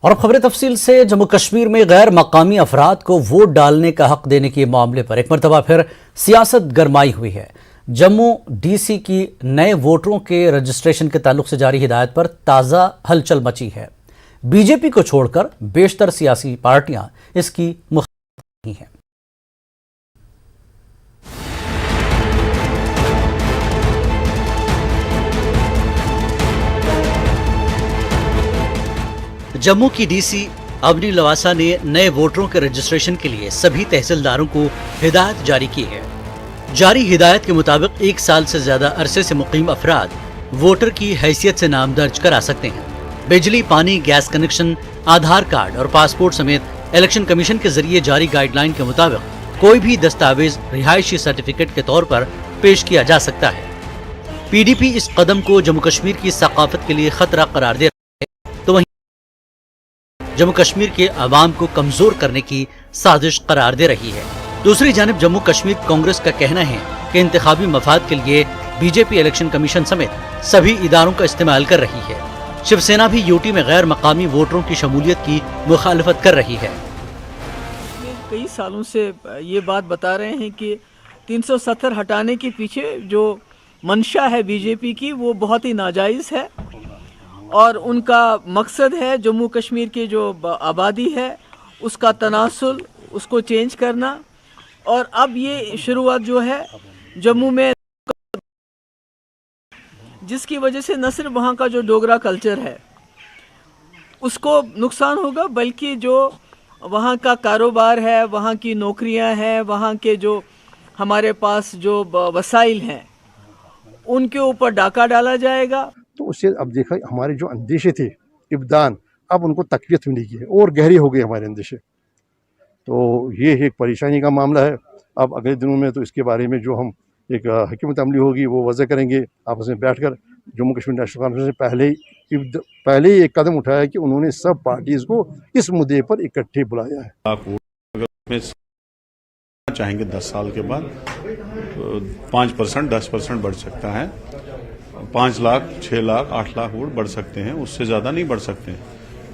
और अब खबरें तफसील से। जम्मू कश्मीर में गैर मकामी अफराद को वोट डालने का हक देने के मामले पर एक मरतबा फिर सियासत गरमाई हुई है। जम्मू डीसी की नए वोटरों के रजिस्ट्रेशन के ताल्लुक से जारी हिदायत पर ताज़ा हलचल मची है। बीजेपी को छोड़कर बेशतर सियासी पार्टियां इसकी मुखालिफ हैं। जम्मू की डीसी अवनी लवासा ने नए वोटरों के रजिस्ट्रेशन के लिए सभी तहसीलदारों को हिदायत जारी की है। जारी हिदायत के मुताबिक 1 साल से ज्यादा अरसे से मुकीम अफराद वोटर की हैसियत से नाम दर्ज करा सकते हैं। बिजली, पानी, गैस कनेक्शन, आधार कार्ड और पासपोर्ट समेत इलेक्शन कमीशन के जरिए जारी गाइडलाइन के मुताबिक कोई भी दस्तावेज रिहायशी सर्टिफिकेट के तौर पर पेश किया जा सकता है। पीडीपी इस कदम को जम्मू कश्मीर की सकाफत के लिए खतरा करार दे रहा है, तो वहीं जम्मू कश्मीर के अवाम को कमजोर करने की साजिश करार दे रही है। दूसरी जानिब जम्मू कश्मीर कांग्रेस का कहना है कि इंतखाबी मफाद के लिए बीजेपी इलेक्शन कमीशन समेत सभी इदारों का इस्तेमाल कर रही है। शिवसेना भी यूटी में गैर मकामी वोटरों की शमूलियत की मुखालफत कर रही है। कई सालों से ये बात बता रहे हैं कि 370 हटाने के पीछे जो मंशा है बीजेपी की वो बहुत ही नाजायज़ है और उनका मकसद है जम्मू कश्मीर की जो आबादी है उसका तनासुल, उसको चेंज करना। और अब ये शुरुआत जो है जम्मू में, जिसकी वजह से न सिर्फ वहाँ का जो डोगरा कल्चर है उसको नुकसान होगा, बल्कि जो वहाँ का कारोबार है, वहाँ की नौकरियाँ हैं, वहाँ के जो हमारे पास जो वसाइल हैं उनके ऊपर डाका डाला जाएगा। तो उससे अब देखा हमारे जो अंदेशे थे इब्दान, अब उनको तकवीत मिली है और गहरी हो गई हमारे अंदेशे। तो ये एक परेशानी का मामला है। अब अगले दिनों में तो इसके बारे में जो हम एक हकीमत अमली होगी वो वज़ह करेंगे आपस में बैठकर। जम्मू कश्मीर नेशनल कॉन्फ्रेंस ने पहले ही एक कदम उठाया कि उन्होंने सब पार्टीज़ को इस मुद्दे पर इकट्ठे बुलाया है। अगर चाहेंगे 10 साल के बाद 5%, 10% बढ़ सकता है। 5 लाख, 6 लाख, 8 लाख वोट बढ़ सकते हैं, उससे ज़्यादा नहीं बढ़ सकते।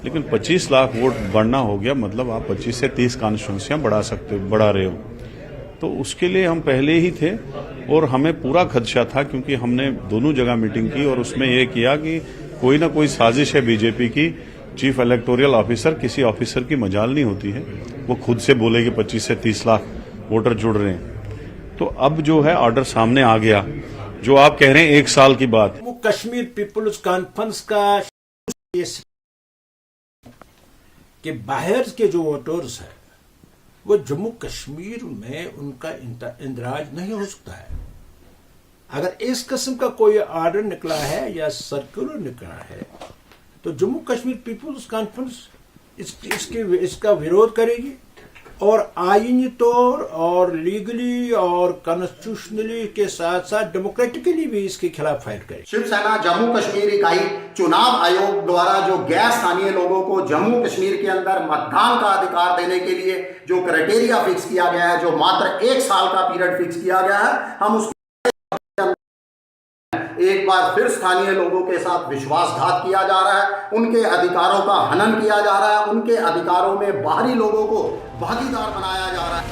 लेकिन 25 लाख वोट बढ़ना हो गया, मतलब आप 25 से 30 कॉन्स्टिट्यूंसियां बढ़ा रहे हो। तो उसके लिए हम पहले ही थे और हमें पूरा खदशा था, क्योंकि हमने दोनों जगह मीटिंग की और उसमें यह किया कि कोई ना कोई साजिश है बीजेपी की। चीफ इलेक्टोरल ऑफिसर किसी ऑफिसर की मजाल नहीं होती है, वो खुद से बोले कि 25 से 30 लाख वोटर जुड़ रहे हैं। तो अब जो है ऑर्डर सामने आ गया, जो आप कह रहे हैं 1 साल की बात। जम्मू कश्मीर पीपुल्स कॉन्फ्रेंस का कि बाहर के जो वोटर्स हैं वो जम्मू कश्मीर में उनका इंदराज नहीं हो सकता है। अगर इस किस्म का कोई ऑर्डर निकला है या सर्कुलर निकला है तो जम्मू कश्मीर पीपुल्स कॉन्फ्रेंस इसका विरोध करेगी और आईनी तौर और लीगली और कॉन्स्टिट्यूशनली के साथ साथ डेमोक्रेटिकली भी इसके खिलाफ फाइट करेगी। शिवसेना जम्मू कश्मीर इकाई चुनाव आयोग द्वारा जो गैर स्थानीय लोगों को जम्मू कश्मीर के अंदर मतदान का अधिकार देने के लिए जो क्राइटेरिया फिक्स किया गया है, जो मात्र 1 साल का पीरियड फिक्स किया गया है, हम उसको एक बार फिर स्थानीय लोगों के साथ विश्वासघात किया जा रहा है, उनके अधिकारों का हनन किया जा रहा है, उनके अधिकारों में बाहरी लोगों को भागीदार बनाया जा रहा है।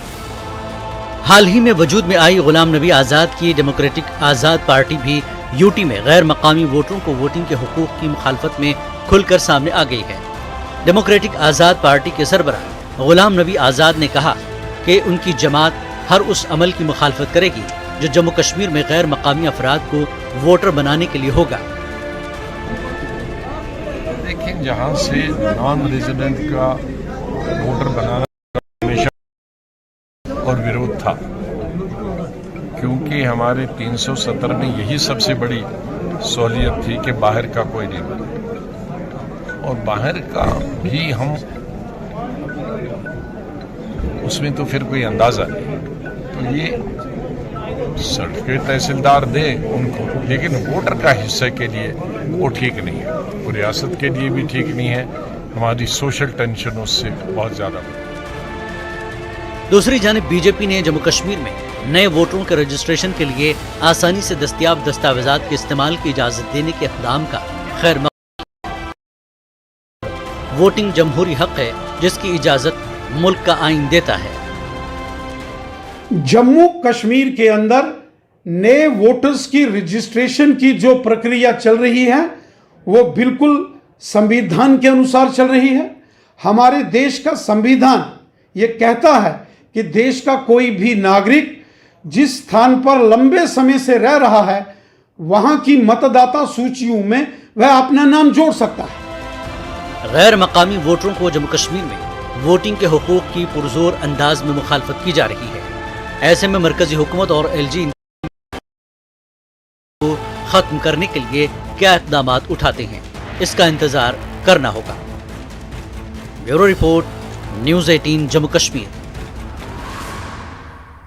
हाल ही में वजूद में आई गुलाम नबी आज़ाद की डेमोक्रेटिक आज़ाद पार्टी भी यूटी में गैर मकामी वोटरों को वोटिंग के हुकूक की मुखालफत में खुलकर सामने आ गई है। डेमोक्रेटिक आज़ाद पार्टी के सरबराह गुलाम नबी आज़ाद ने कहा कि उनकी जमात हर उस अमल की मुखालफत करेगी जो जम्मू कश्मीर में गैर मकामी अफराद को वोटर बनाने के लिए होगा। लेकिन जहां से नॉन रेजिडेंट का वोटर बनाना हमेशा और विरोध था, क्योंकि हमारे 370 में यही सबसे बड़ी सहूलियत थी कि बाहर का कोई नहीं बने। और बाहर का भी हम उसमें तो फिर कोई अंदाजा नहीं। तो ये सर्टिफिकेट तहसीलदार दे उनको, लेकिन वोटर का हिस्सा के लिए वो ठीक नहीं है, वो रियासत के लिए भी ठीक नहीं है। हमारी सोशल टेंशन उससे बहुत ज्यादा। दूसरी जानिब बीजेपी ने जम्मू कश्मीर में नए वोटरों के रजिस्ट्रेशन के लिए आसानी से दस्तयाब दस्तावेजात के इस्तेमाल की इजाजत देने के इक़दाम का खैर वोटिंग जमहूरी हक है जिसकी इजाजत मुल्क का आइन देता है। जम्मू कश्मीर के अंदर नए वोटर्स की रजिस्ट्रेशन की जो प्रक्रिया चल रही है वो बिल्कुल संविधान के अनुसार चल रही है। हमारे देश का संविधान ये कहता है कि देश का कोई भी नागरिक जिस स्थान पर लंबे समय से रह रहा है वहां की मतदाता सूचियों में वह अपना नाम जोड़ सकता है। गैर मकामी वोटरों को जम्मू कश्मीर में वोटिंग के हुकूक की पुरजोर अंदाज में मुखालफत की जा रही है। ऐसे में मरकजी हुकूमत और LG को खत्म करने के लिए क्या इक़दाम उठाते हैं, इसका इंतजार करना होगा। Bureau report, news 18 Jammu Kashmir.